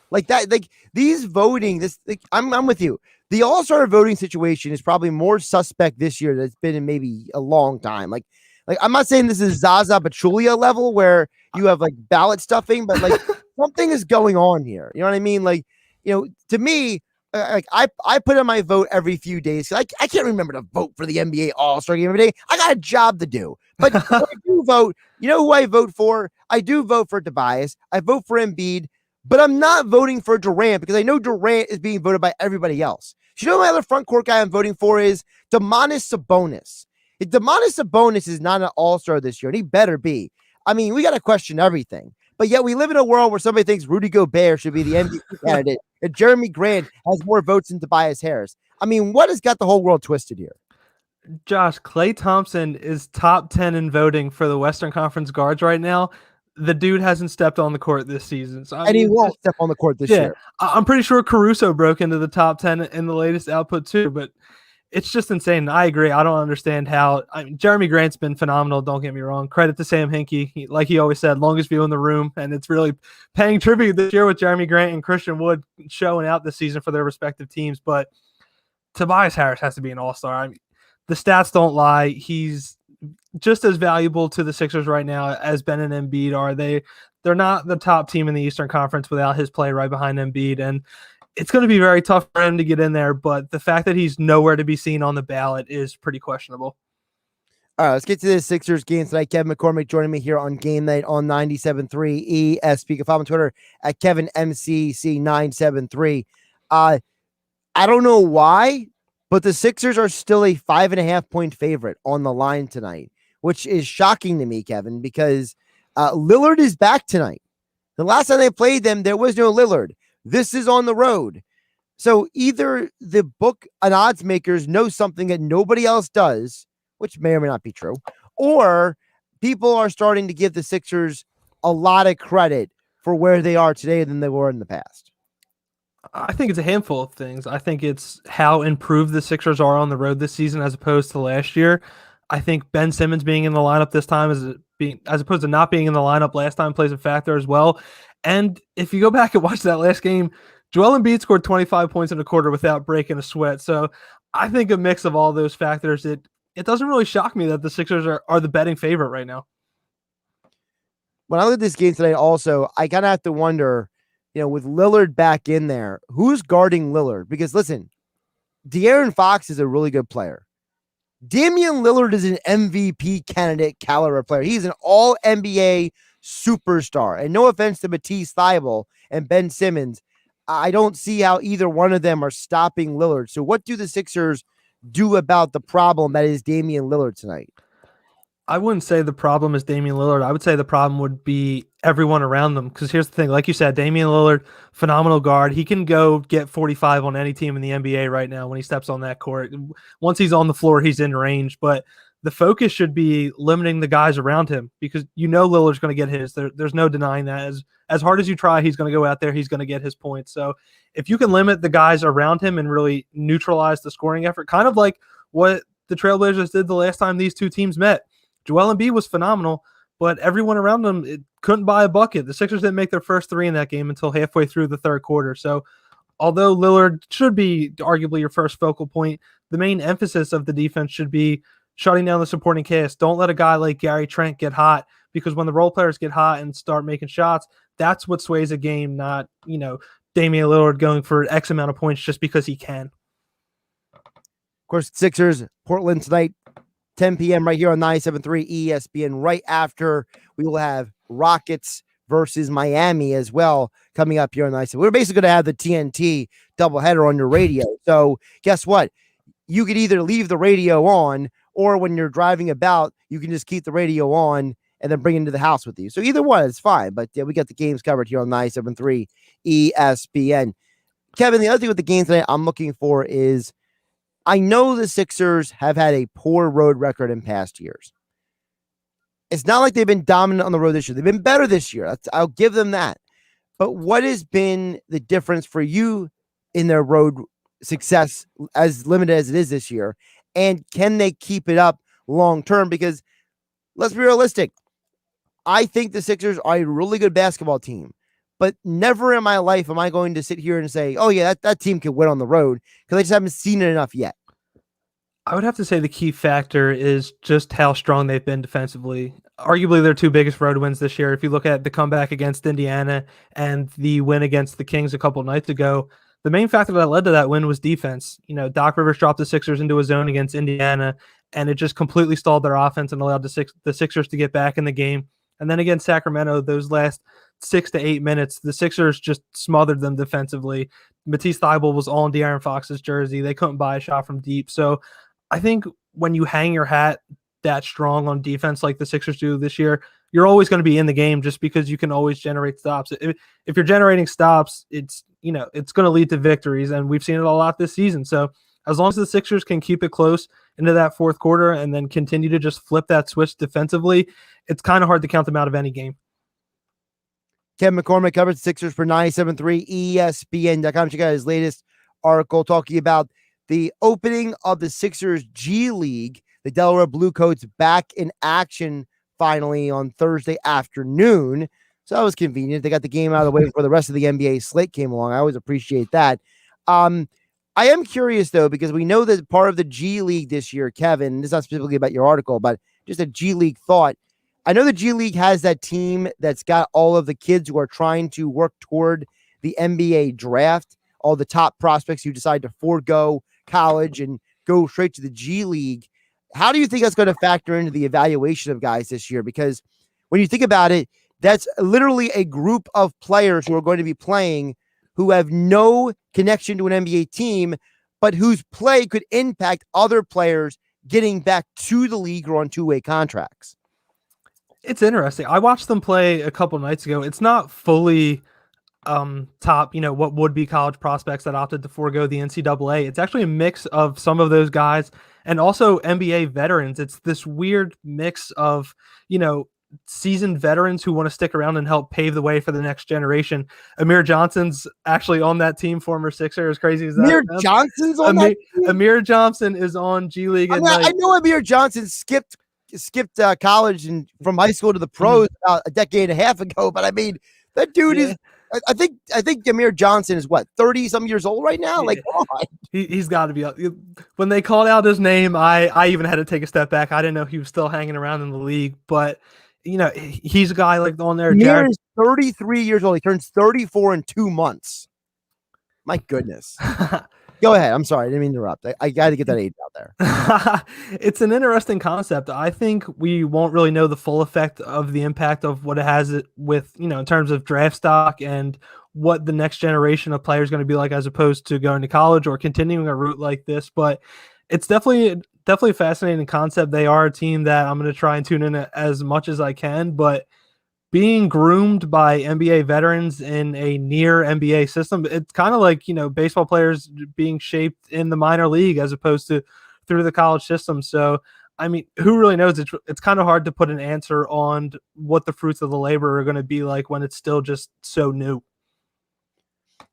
Like that, like these voting, I'm with you. The All-Star voting situation is probably more suspect this year than it's been in maybe a long time. Like I'm not saying this is Zaza Pachulia level where you have like ballot stuffing, but like something is going on here. You know what I mean? Like, to me, like I put in my vote every few days. I can't remember to vote for the NBA All-Star game every day. I got a job to do. But when I do vote, you know who I vote for? I do vote for Tobias. I vote for Embiid. But I'm not voting for Durant because I know Durant is being voted by everybody else. So my other front court guy I'm voting for is Domantas Sabonis. If Domantas Sabonis is not an all-star this year, and he better be, I mean, we got to question everything. But yet we live in a world where somebody thinks Rudy Gobert should be the MVP candidate and Jeremy Grant has more votes than Tobias Harris. I mean, what has got the whole world twisted here? Josh, Klay Thompson is top 10 in voting for the Western Conference guards right now. The dude hasn't stepped on the court this season. So he won't step on the court this year. I'm pretty sure Caruso broke into the top 10 in the latest output too, but it's just insane. I agree. I don't understand how. Jeremy Grant's been phenomenal. Don't get me wrong. Credit to Sam Hinkie. Like he always said, longest view in the room. And it's really paying tribute this year with Jeremy Grant and Christian Wood showing out this season for their respective teams. But Tobias Harris has to be an all-star. I mean, the stats don't lie. He's just as valuable to the Sixers right now as Ben and Embiid are. They're not the top team in the Eastern Conference without his play right behind Embiid, and it's going to be very tough for him to get in there, but the fact that he's nowhere to be seen on the ballot is pretty questionable. All right, let's get to the Sixers game tonight. Kevin McCormick joining me here on Game Night on 97.3 ESP. You can follow me on Twitter at KevinMCC973. I don't know why, but the Sixers are still a 5.5 point favorite on the line tonight, which is shocking to me, Kevin, because Lillard is back tonight. The last time they played them, there was no Lillard. This is on the road. So either the book and odds makers know something that nobody else does, which may or may not be true, or people are starting to give the Sixers a lot of credit for where they are today than they were in the past. I think it's a handful of things. I think it's how improved the Sixers are on the road this season as opposed to last year. I think Ben Simmons being in the lineup this time as opposed to not being in the lineup last time plays a factor as well. And if you go back and watch that last game, Joel Embiid scored 25 points in a quarter without breaking a sweat. So I think a mix of all those factors, it doesn't really shock me that the Sixers are the betting favorite right now. When I look at this game today, also, I kind of have to wonder, with Lillard back in there, who's guarding Lillard? Because listen, De'Aaron Fox is a really good player. Damian Lillard is an MVP candidate caliber player. He's an all NBA superstar. And no offense to Matisse Thybulle and Ben Simmons, I don't see how either one of them are stopping Lillard. So what do the Sixers do about the problem that is Damian Lillard tonight? I wouldn't say the problem is Damian Lillard. I would say the problem would be everyone around them. Because here's the thing, like you said, Damian Lillard, phenomenal guard. He can go get 45 on any team in the NBA right now when he steps on that court. Once he's on the floor, he's in range. But the focus should be limiting the guys around him because Lillard's going to get his. There's no denying that. As hard as you try, he's going to go out there. He's going to get his points. So if you can limit the guys around him and really neutralize the scoring effort, kind of like what the Trailblazers did the last time these two teams met. Joel Embiid was phenomenal, but everyone around them couldn't buy a bucket. The Sixers didn't make their first three in that game until halfway through the third quarter. So although Lillard should be arguably your first focal point, the main emphasis of the defense should be shutting down the supporting cast. Don't let a guy like Gary Trent get hot, because when the role players get hot and start making shots, that's what sways a game, not, Damian Lillard going for X amount of points just because he can. Of course, Sixers, Portland tonight, 10 p.m. right here on 97.3 ESPN. Right after, we will have Rockets versus Miami as well coming up here on 97. We're basically going to have the TNT doubleheader on your radio. So guess what? You could either leave the radio on, or when you're driving about, you can just keep the radio on and then bring it into the house with you. So either one is fine. But we got the games covered here on 97.3 ESPN. Kevin, the other thing with the game tonight I'm looking for is, I know the Sixers have had a poor road record in past years. It's not like they've been dominant on the road this year. They've been better this year. I'll give them that. But what has been the difference for you in their road success, as limited as it is this year? And can they keep it up long term? Because let's be realistic. I think the Sixers are a really good basketball team. But never in my life am I going to sit here and say, oh, yeah, that team could win on the road, because I just haven't seen it enough yet. I would have to say the key factor is just how strong they've been defensively. Arguably their two biggest road wins this year. If you look at the comeback against Indiana and the win against the Kings a couple of nights ago, the main factor that led to that win was defense. Doc Rivers dropped the Sixers into a zone against Indiana, and it just completely stalled their offense and allowed the Sixers to get back in the game. And then against Sacramento, those last 6 to 8 minutes, the Sixers just smothered them defensively. Matisse Thybulle was all in De'Aaron Fox's jersey. They couldn't buy a shot from deep. So I think when you hang your hat that strong on defense like the Sixers do this year, you're always going to be in the game just because you can always generate stops. If you're generating stops, it's going to lead to victories, and we've seen it a lot this season. So as long as the Sixers can keep it close into that fourth quarter and then continue to just flip that switch defensively, it's kind of hard to count them out of any game. Ken McCormick covers the Sixers for 97.3 ESPN.com. Check out his latest article talking about the opening of the Sixers G League. The Delaware Bluecoats back in action finally on Thursday afternoon. So that was convenient. They got the game out of the way before the rest of the NBA slate came along. I always appreciate that. I am curious, though, because we know that part of the G League this year, Kevin, this is not specifically about your article, but just a G League thought. I know the G League has that team that's got all of the kids who are trying to work toward the NBA draft, all the top prospects who decide to forego college and go straight to the G League. How do you think that's going to factor into the evaluation of guys this year? Because when you think about it, that's literally a group of players who are going to be playing who have no connection to an NBA team, but whose play could impact other players getting back to the league or on two-way contracts. It's interesting. I watched them play a couple nights ago. It's not fully top, what would be college prospects that opted to forego the NCAA. It's actually a mix of some of those guys and also NBA veterans. It's this weird mix of, seasoned veterans who want to stick around and help pave the way for the next generation. Amir Johnson's actually on that team, former Sixer, as crazy as that. Amir Johnson's on that team? Amir Johnson is on G League. I know Amir Johnson skipped college and from high school to the pros about a decade and a half ago, but I mean, that dude is. I think Amir Johnson is 30-some years old right now. Like, come on. He's got to be. When they called out his name, I even had to take a step back. I didn't know he was still hanging around in the league, but he's a guy like on there. Amir is 33 years old. He turns 34 in 2 months. My goodness. Go ahead. I'm sorry. I didn't mean to interrupt. I got to get that age out there. It's an interesting concept. I think we won't really know the full effect of the impact of what it has with, in terms of draft stock and what the next generation of players is going to be like, as opposed to going to college or continuing a route like this. But it's definitely a fascinating concept. They are a team that I'm going to try and tune in as much as I can, but being groomed by NBA veterans in a near NBA system, it's kind of like, baseball players being shaped in the minor league as opposed to through the college system. So, I mean, who really knows? It's kind of hard to put an answer on what the fruits of the labor are going to be like when it's still just so new.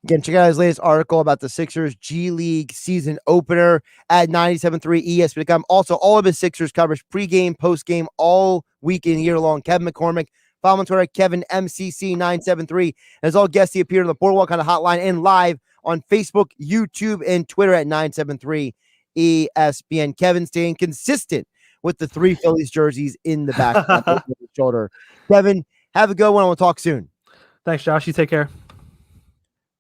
Again, check out his latest article about the Sixers G League season opener at 97.3 ESPN.com. Also, all of his Sixers coverage, pregame, postgame, all weekend, year long. Kevin McCormick. Follow him on Twitter, Kevin MCC973. And as all guests, he appeared on the Boardwalk on the hotline and live on Facebook, YouTube, and Twitter at 973 ESPN. Kevin staying consistent with the 3 Phillies jerseys in the back of his shoulder. Kevin, have a good one. We'll talk soon. Thanks, Josh. You take care.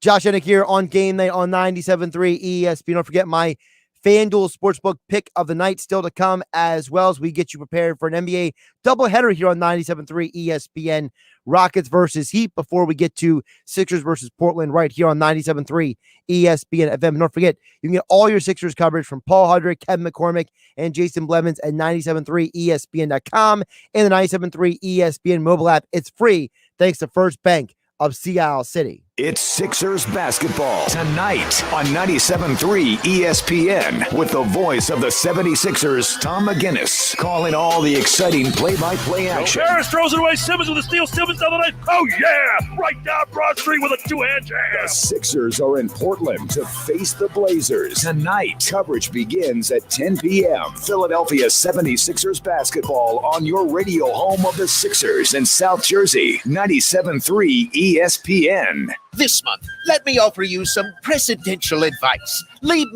Josh Hennig here on Game Night on 97.3 ESPN. Don't forget my FanDuel Sportsbook pick of the night still to come, as well as we get you prepared for an NBA doubleheader here on 97.3 ESPN. Rockets versus Heat before we get to Sixers versus Portland right here on 97.3 ESPN FM. And don't forget, you can get all your Sixers coverage from Paul Hudrick, Kevin McCormick, and Jason Blevins at 97.3 ESPN.com and the 97.3 ESPN mobile app. It's free thanks to First Bank of Sea Isle City. It's Sixers basketball tonight on 97.3 ESPN with the voice of the 76ers, Tom McGinnis, calling all the exciting play-by-play action. Harris throws it away. Simmons with a steal. Simmons down the lane. Oh, yeah. Right down Broad Street with a two-hand jam. The Sixers are in Portland to face the Blazers. Tonight, coverage begins at 10 p.m. Philadelphia 76ers basketball on your radio home of the Sixers in South Jersey, 97.3 ESPN. This month, let me offer you some presidential advice. Leave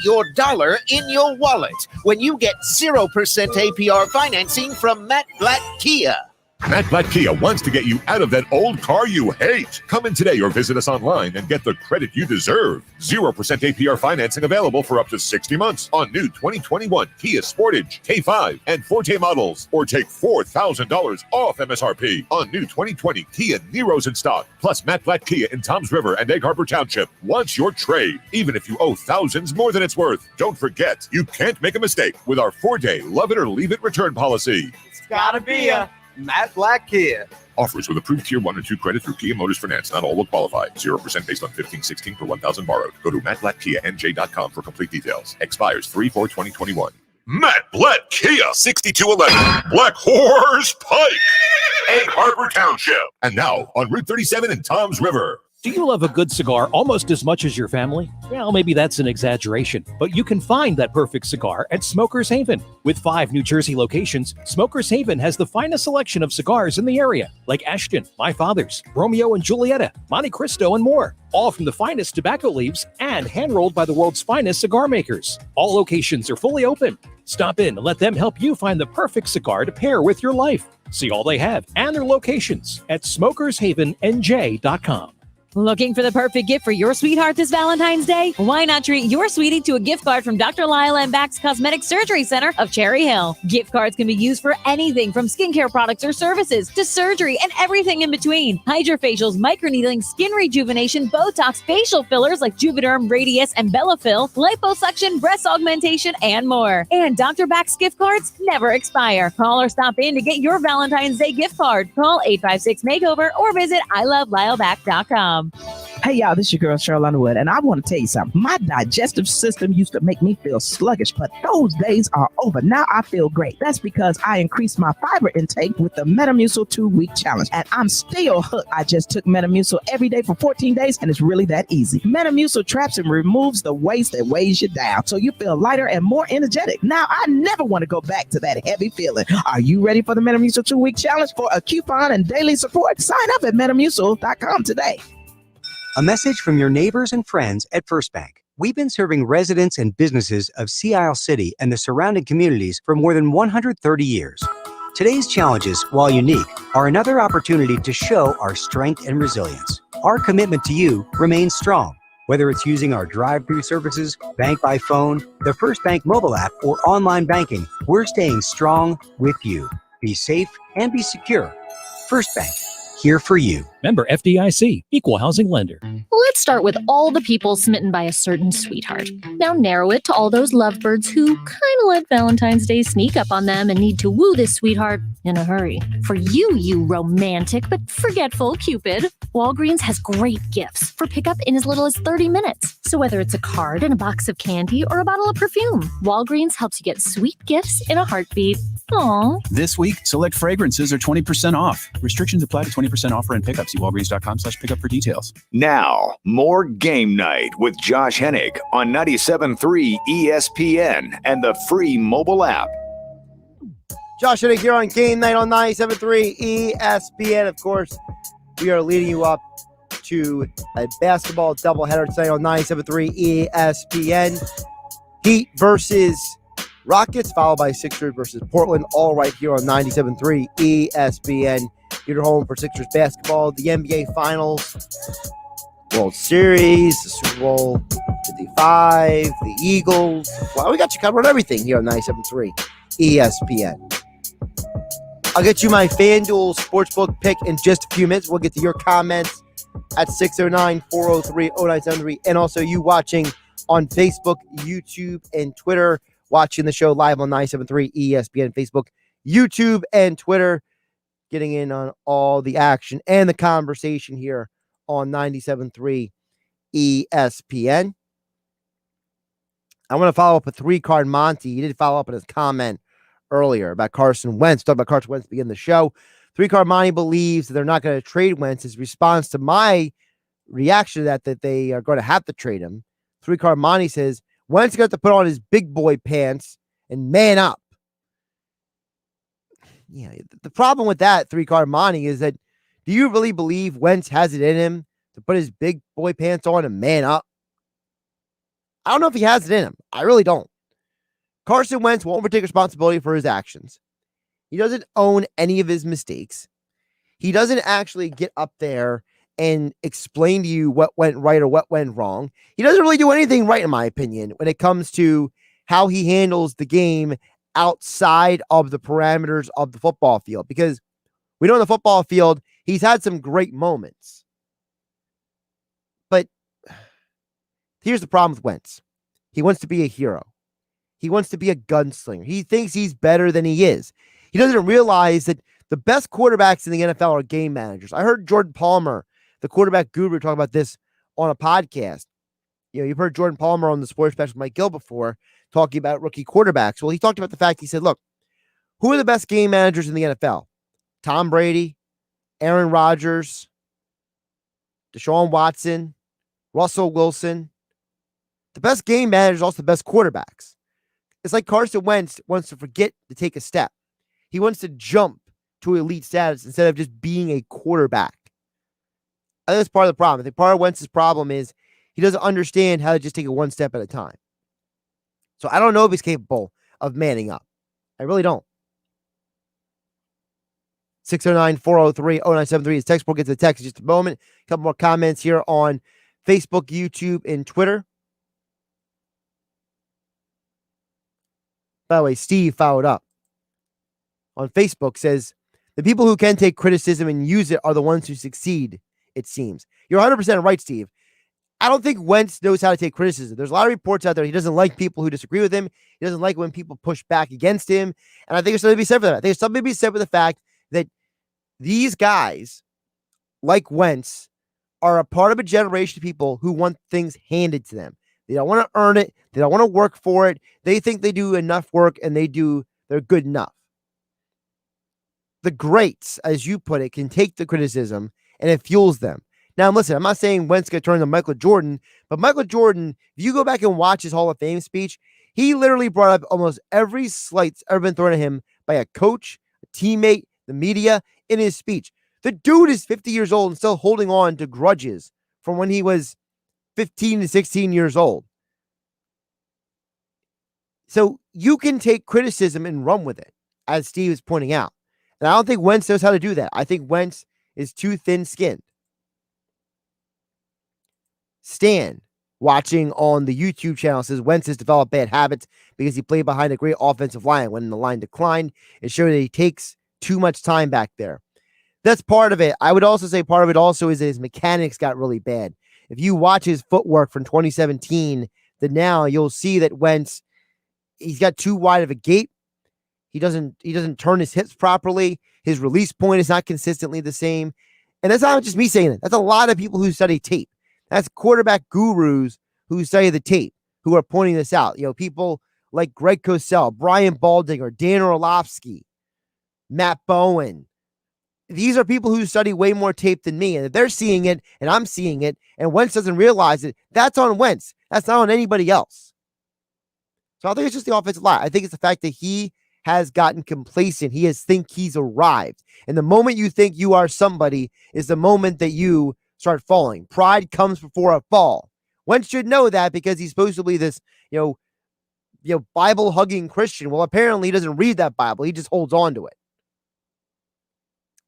your dollar in your wallet when you get 0% APR financing from Matt Blatt Kia. Matt Blatt Kia wants to get you out of that old car you hate. Come in today or visit us online and get the credit you deserve. 0% APR financing available for up to 60 months on new 2021 Kia Sportage, K5, and Forte models. Or take $4,000 off MSRP on new 2020 Kia Niros in stock. Plus, Matt Blatt Kia in Toms River and Egg Harbor Township wants your trade, even if you owe thousands more than it's worth. Don't forget, you can't make a mistake with our 4-day love it or leave it return policy. It's gotta be a Matt Blatt Kia. Offers with approved Tier 1 and 2 credit through Kia Motors Finance. Not all will qualify. 0% based on 1516 per 1,000 borrowed. Go to mattblattkianj.com for complete details. Expires 3/4/2021. Matt Blatt Kia, 6211 Black Horse Pike, Egg Harbor Township. And now on Route 37 in Toms River. Do you love a good cigar almost as much as your family? Well, maybe that's an exaggeration, but you can find that perfect cigar at Smokers Haven. With 5 New Jersey locations, Smokers Haven has the finest selection of cigars in the area, like Ashton, My Father's, Romeo and Julieta, Monte Cristo, and more. All from the finest tobacco leaves and hand-rolled by the world's finest cigar makers. All locations are fully open. Stop in and let them help you find the perfect cigar to pair with your life. See all they have and their locations at smokershavennj.com. Looking for the perfect gift for your sweetheart this Valentine's Day? Why not treat your sweetie to a gift card from Dr. Lyle and Back's Cosmetic Surgery Center of Cherry Hill. Gift cards can be used for anything from skincare products or services to surgery and everything in between. Hydrofacials, microneedling, skin rejuvenation, Botox, facial fillers like Juvederm, Radius, and Bellafill, liposuction, breast augmentation, and more. And Dr. Back's gift cards never expire. Call or stop in to get your Valentine's Day gift card. Call 856-MAKEOVER or visit ilovelylback.com. McCormick.com. Hey, y'all, this is your girl, Cheryl Underwood, and I want to tell you something. My digestive system used to make me feel sluggish, but those days are over. Now I feel great. That's because I increased my fiber intake with the Metamucil 2-week challenge, and I'm still hooked. I just took Metamucil every day for 14 days, and it's really that easy. Metamucil traps and removes the waste that weighs you down, so you feel lighter and more energetic. Now I never want to go back to that heavy feeling. Are you ready for the Metamucil 2-week challenge? For a coupon and daily support, sign up at metamucil.com today. A message from your neighbors and friends at First Bank. We've been serving residents and businesses of Sea Isle City and the surrounding communities for more than 130 years. Today's challenges, while unique, are another opportunity to show our strength and resilience. Our commitment to you remains strong. Whether it's using our drive-through services, bank by phone, the First Bank mobile app, or online banking, we're staying strong with you. Be safe and be secure. First Bank, here for you. Member FDIC, Equal Housing Lender. Let's start with all the people smitten by a certain sweetheart. Now narrow it to all those lovebirds who kind of let Valentine's Day sneak up on them and need to woo this sweetheart in a hurry. For you, you romantic but forgetful Cupid, Walgreens has great gifts for pickup in as little as 30 minutes. So whether it's a card and a box of candy or a bottle of perfume, Walgreens helps you get sweet gifts in a heartbeat. Aww. This week, select fragrances are 20% off. Restrictions apply to 20% offer and pickup. See Walgreens.com/pickup for details. Now, more Game Night with Josh Hennig on 97.3 ESPN and the free mobile app. Josh Hennig here on Game Night on 97.3 ESPN. Of course, we are leading you up to a basketball doubleheader tonight on 97.3 ESPN. Heat versus Rockets, followed by Sixers versus Portland, all right here on 97.3 ESPN. Your home for Sixers basketball, the NBA Finals, World Series, the Super Bowl 55, the Eagles. Well, we got you covered on everything here on 97.3 ESPN. I'll get you my FanDuel Sportsbook pick in just a few minutes. We'll get to your comments at 609-403-0973, and also you watching on Facebook, YouTube, and Twitter. Watching the show live on 97.3 ESPN, Facebook, YouTube, and Twitter. Getting in on all the action and the conversation here on 97.3 ESPN. I want to follow up with 3-card Monty. He did follow up on his comment earlier about Carson Wentz. Talk about Carson Wentz to begin the show. 3-card Monty believes that they're not going to trade Wentz. His response to my reaction to that they are going to have to trade him. 3-card Monty says, Wentz got to put on his big boy pants and man up. Yeah, the problem with that, 3-card Monty, is that do you really believe Wentz has it in him to put his big boy pants on and man up? I don't know if he has it in him. I really don't. Carson Wentz won't take responsibility for his actions. He doesn't own any of his mistakes. He doesn't actually get up there and explain to you what went right or what went wrong. He doesn't really do anything right, in my opinion, when it comes to how he handles the game outside of the parameters of the football field. Because we know in the football field, he's had some great moments. But here's the problem with Wentz. He wants to be a hero. He wants to be a gunslinger. He thinks he's better than he is. He doesn't realize that the best quarterbacks in the NFL are game managers. I heard Jordan Palmer, the quarterback guru, talk about this on a podcast. You know, you've heard Jordan Palmer on the Sports Special with Mike Gill before talking about rookie quarterbacks. Well, he talked about the fact, he said, look, who are the best game managers in the NFL? Tom Brady, Aaron Rodgers, Deshaun Watson, Russell Wilson. The best game managers are also the best quarterbacks. It's like Carson Wentz wants to forget to take a step. He wants to jump to elite status instead of just being a quarterback. I think that's part of the problem. I think part of Wentz's problem is he doesn't understand how to just take it one step at a time. So I don't know if he's capable of manning up. I really don't. 609-403-0973 is text. We'll get to the text in just a moment. A couple more comments here on Facebook, YouTube, and Twitter. By the way, Steve followed up on Facebook, says, the people who can take criticism and use it are the ones who succeed, it seems. You're 100% right, Steve. I don't think Wentz knows how to take criticism. There's a lot of reports out there. He doesn't like people who disagree with him. He doesn't like when people push back against him. And I think there's something to be said for that. I think there's something to be said for the fact that these guys, like Wentz, are a part of a generation of people who want things handed to them. They don't want to earn it. They don't want to work for it. They think they do enough work and they're good enough. The greats, as you put it, can take the criticism and it fuels them. Now, listen, I'm not saying Wentz could turn to Michael Jordan, but Michael Jordan, if you go back and watch his Hall of Fame speech, he literally brought up almost every slight that's ever been thrown at him by a coach, a teammate, the media in his speech. The dude is 50 years old and still holding on to grudges from when he was 15 to 16 years old. So you can take criticism and run with it, as Steve is pointing out. And I don't think Wentz knows how to do that. I think Wentz is too thin-skinned. Stan, watching on the YouTube channel, says Wentz has developed bad habits because he played behind a great offensive line. When the line declined, it showed that he takes too much time back there. That's part of it. I would also say part of it also is that his mechanics got really bad. If you watch his footwork from 2017 to now, you'll see that Wentz, he's got too wide of a gait. He doesn't turn his hips properly. His release point is not consistently the same. And that's not just me saying it. That's a lot of people who study tape. That's quarterback gurus who study the tape who are pointing this out. You know, people like Greg Cosell, Brian Baldinger, Dan Orlovsky, Matt Bowen. These are people who study way more tape than me. And if they're seeing it and I'm seeing it and Wentz doesn't realize it, that's on Wentz. That's not on anybody else. So I think it's just the offensive line. I think it's the fact that he has gotten complacent. He has think he's arrived. And the moment you think you are somebody is the moment that you start falling. Pride comes before a fall. Wentz should know that because he's supposed to be this, Bible hugging Christian. Well, apparently he doesn't read that Bible. He just holds on to it.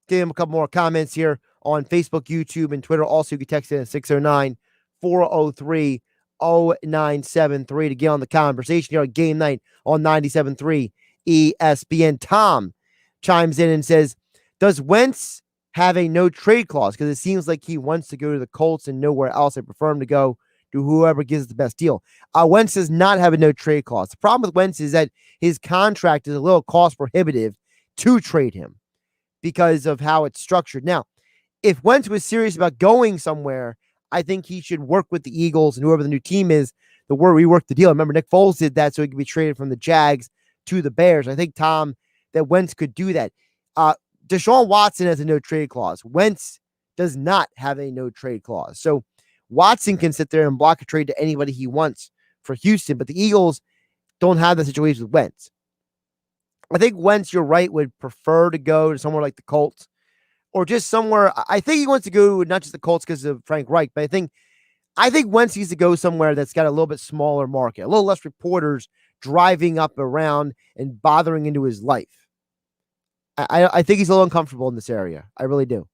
Give him a couple more comments here on Facebook, YouTube, and Twitter. Also, you can text in at 609-403-0973 to get on the conversation here on Game Night on 97.3 ESPN. Tom chimes in and says, does Wentz have a no trade clause? Because it seems like he wants to go to the Colts and nowhere else. I prefer him to go to whoever gives the best deal. Wentz does not have a no trade clause. The problem with Wentz is that his contract is a little cost prohibitive to trade him because of how it's structured. Now, if Wentz was serious about going somewhere, I think he should work with the Eagles and whoever the new team is to rework the deal. Remember, Nick Foles did that so he could be traded from the Jags to the Bears. I think, Tom, that Wentz could do that. Deshaun Watson has a no trade clause. Wentz does not have a no trade clause. So Watson can sit there and block a trade to anybody he wants for Houston, but the Eagles don't have that situation with Wentz. I think Wentz, you're right, would prefer to go to somewhere like the Colts or just somewhere. I think he wants to go not just the Colts because of Frank Reich, but I think Wentz needs to go somewhere that's got a little bit smaller market, a little less reporters driving up around and bothering into his life. I think he's a little uncomfortable in this area. I really do.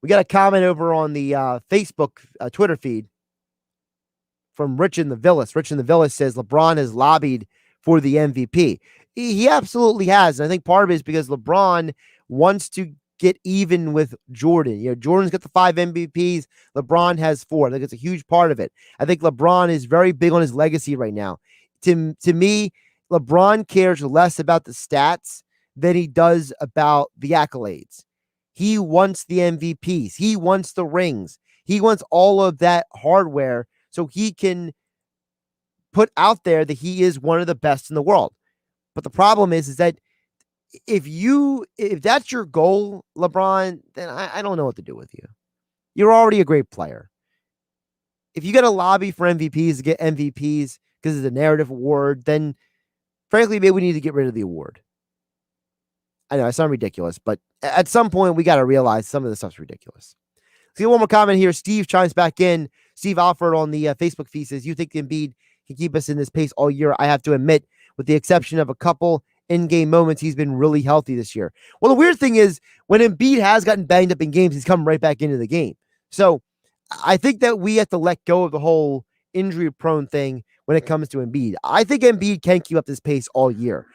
We got a comment over on the Facebook, Twitter feed from Rich in the Villas. Rich in the Villas says LeBron has lobbied for the MVP. He absolutely has. And I think part of it is because LeBron wants to get even with Jordan. You know, Jordan's got the 5 MVPs. LeBron has 4. I think it's a huge part of it. I think LeBron is very big on his legacy right now. To me, LeBron cares less about the stats than he does about the accolades. He wants the MVPs. He wants the rings. He wants all of that hardware so he can put out there that he is one of the best in the world. But the problem is that if that's your goal, LeBron, then I don't know what to do with you. You're already a great player. If you got to lobby for MVPs to get MVPs because it's a narrative award, then frankly, maybe we need to get rid of the award. I know I sound ridiculous, but at some point we got to realize some of this stuff's ridiculous. Let's get one more comment here. Steve chimes back in. Steve Alford on the Facebook feed says, you think Embiid can keep us in this pace all year? I have to admit, with the exception of a couple in-game moments, he's been really healthy this year. Well, the weird thing is when Embiid has gotten banged up in games, he's come right back into the game. So I think that we have to let go of the whole injury-prone thing when it comes to Embiid. I think Embiid can keep up this pace all year.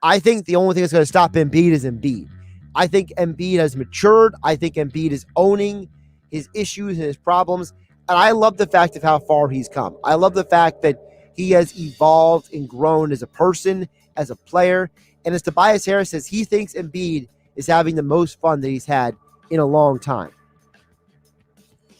I think the only thing that's going to stop Embiid is Embiid. I think Embiid has matured. I think Embiid is owning his issues and his problems. And I love the fact of how far he's come. I love the fact that he has evolved and grown as a person, as a player. And as Tobias Harris says, he thinks Embiid is having the most fun that he's had in a long time.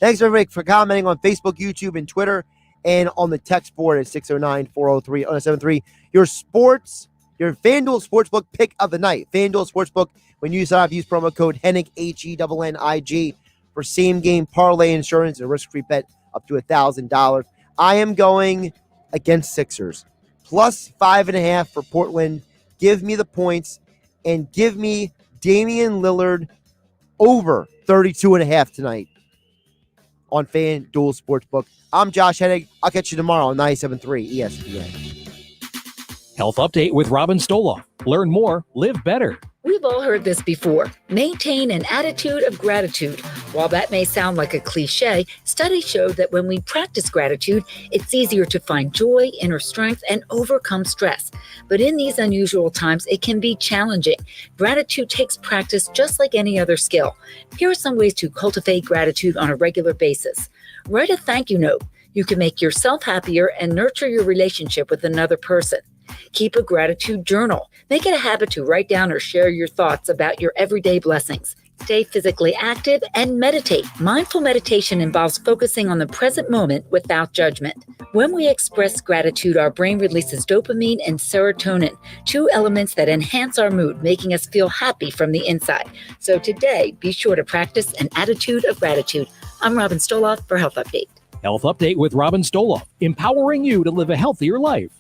Thanks, everybody, for commenting on Facebook, YouTube, and Twitter, and on the text board at 609-403-0973. Your FanDuel Sportsbook pick of the night. FanDuel Sportsbook, when you sign up, use promo code Hennig, Hennig, for same-game parlay insurance and risk-free bet up to $1,000. I am going against Sixers. Plus 5.5 for Portland. Give me the points, and give me Damian Lillard over 32.5 tonight on FanDuel Sportsbook. I'm Josh Hennig. I'll catch you tomorrow on 97.3 ESPN. Health Update with Robin Stoloff. Learn more, live better. We've all heard this before. Maintain an attitude of gratitude. While that may sound like a cliche, studies show that when we practice gratitude, it's easier to find joy, inner strength, and overcome stress. But in these unusual times, it can be challenging. Gratitude takes practice just like any other skill. Here are some ways to cultivate gratitude on a regular basis. Write a thank you note. You can make yourself happier and nurture your relationship with another person. Keep a gratitude journal. Make it a habit to write down or share your thoughts about your everyday blessings. Stay physically active and meditate. Mindful meditation involves focusing on the present moment without judgment. When we express gratitude, our brain releases dopamine and serotonin, two elements that enhance our mood, making us feel happy from the inside. So today, be sure to practice an attitude of gratitude. I'm Robin Stoloff for Health Update. Health Update with Robin Stoloff, empowering you to live a healthier life.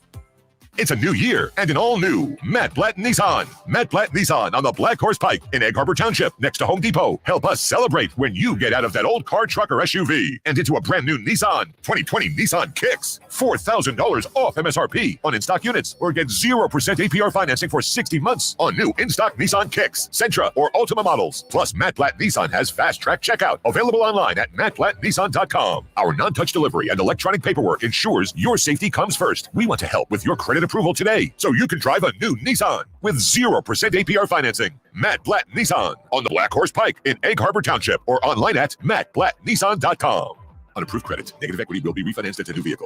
It's a new year and an all-new Matt Blatt Nissan. Matt Blatt Nissan on the Black Horse Pike in Egg Harbor Township next to Home Depot. Help us celebrate when you get out of that old car, truck, or SUV and into a brand new Nissan. 2020 Nissan Kicks. $4,000 off MSRP on in-stock units, or get 0% APR financing for 60 months on new in-stock Nissan Kicks, Sentra, or Altima models. Plus, Matt Blatt Nissan has fast-track checkout. Available online at mattblattnissan.com. Our non-touch delivery and electronic paperwork ensures your safety comes first. We want to help with your credit approval today so you can drive a new Nissan with 0% APR financing. Matt Blatt Nissan on the Black Horse Pike in Egg Harbor Township, or online at mattblattnissan.com. Unapproved credit. Negative equity will be refinanced into new vehicle.